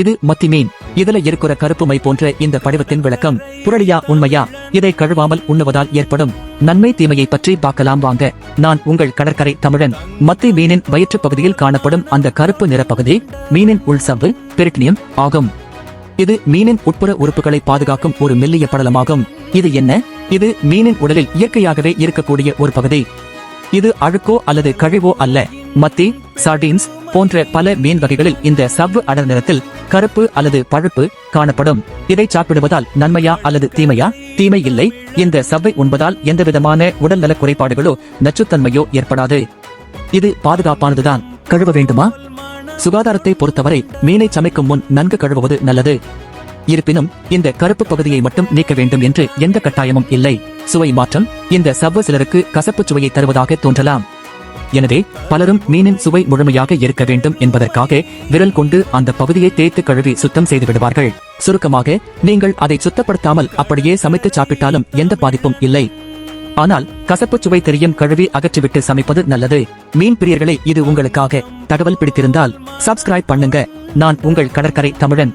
இது மத்தி மீன். இதுல இருக்கிற கருப்பு மை போன்ற இந்த படிவத்தின் விளக்கம் புரளியா உண்மையா? இதை கழுவாமல் உண்ணுவதால் ஏற்படும் நன்மை தீமையை பற்றி பார்க்கலாம் வாங்க. நான் உங்கள் கடற்கரை தமிழன். மத்தி மீனின் வயிற்று பகுதியில் காணப்படும் அந்த கருப்பு நிறப்பகுதி மீனின் உள்சவ்வு பெரிட்டோனியம் ஆகும். இது மீனின் உட்புற உறுப்புகளை பாதுகாக்கும் ஒரு மெல்லிய படலமாகும். இது என்ன? இது மீனின் உடலில் இயற்கையாகவே இருக்கக்கூடிய ஒரு பகுதி. இது அழுக்கோ அல்லது கழிவோ அல்ல. மத்தி, சார்டீன்ஸ் போன்ற பல மீன் வகைகளில் இந்த சவ்வு அடர் நிறத்தில் கருப்பு அல்லது பழுப்பு காணப்படும். இதை சாப்பிடுவதால் நன்மையா அல்லது தீமையா? தீமை இல்லை. இந்த சவ்வை உண்பதால் எந்தவிதமான உடல்நல குறைபாடுகளோ நச்சுத்தன்மையோ ஏற்படாது. இது பாதுகாப்பானதுதான். கழுவ வேண்டுமா? சுகாதாரத்தை பொறுத்தவரை மீனை சமைக்கும் முன் நன்கு கழுவுவது நல்லது. இருப்பினும் இந்த கருப்பு பகுதியை மட்டும் நீக்க வேண்டும் என்று எந்த கட்டாயமும் இல்லை. சுவை மாற்றம். இந்த சவ்வு சிலருக்கு கசப்பு சுவையை தருவதாக தோன்றலாம். எனவே பலரும் மீனின் சுவை முழுமையாக இருக்க வேண்டும் என்பதற்காக விரல் கொண்டு அந்த பகுதியை தேய்த்து கழுவி சுத்தம் செய்து விடுவார்கள். சுருக்கமாக, நீங்கள் அதை சுத்தப்படுத்தாமல் அப்படியே சமைத்து சாப்பிட்டாலும் எந்த பாதிப்பும் இல்லை. ஆனால் கசப்பு சுவை தெரியும் கழுவி அகற்றிவிட்டு சமைப்பது நல்லது. மீன் பிரியர்களே, இது உங்களுக்காக. தகவல் பிடித்திருந்தால் சப்ஸ்கிரைப் பண்ணுங்க. நான் உங்கள் கடற்கரை தமிழன்.